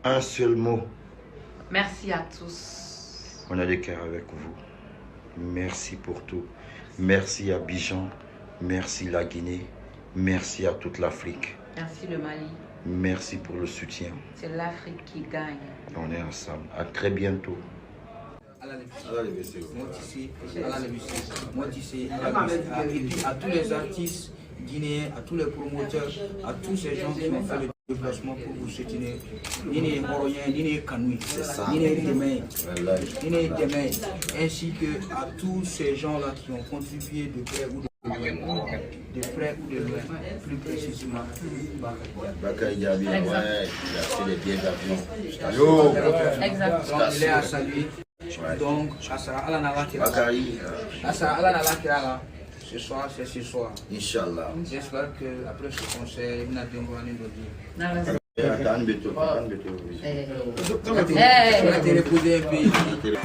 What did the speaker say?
Un seul mot. Merci à tous. On a des cœurs avec vous. Merci pour tout. Merci à Abidjan. Merci la Guinée. Merci à toute l'Afrique. Merci le Mali. Merci pour le soutien. C'est l'Afrique qui gagne. On est ensemble. À très bientôt. Et puis à tous les artistes guinéens, à tous les promoteurs, à tous ces gens qui ont fait le déplacement pour vous soutenir. Nini Moroyen, Nini Kanoui, Nini Demain, ainsi que à tous ces gens-là qui ont contribué de près ou de loin, plus précisément. Bakary Diaby, ouais, il a fait les billets d'avion. Exactement. Il est à saluer. Donc, Asara Ala Nalakira. Bakary, Asara Ala Nalakira. Ce soir, c'est ce soir. Inch'Allah. J'espère qu'après ce concert, il n'a pas de Attends, Beto. on a été reposé un peu.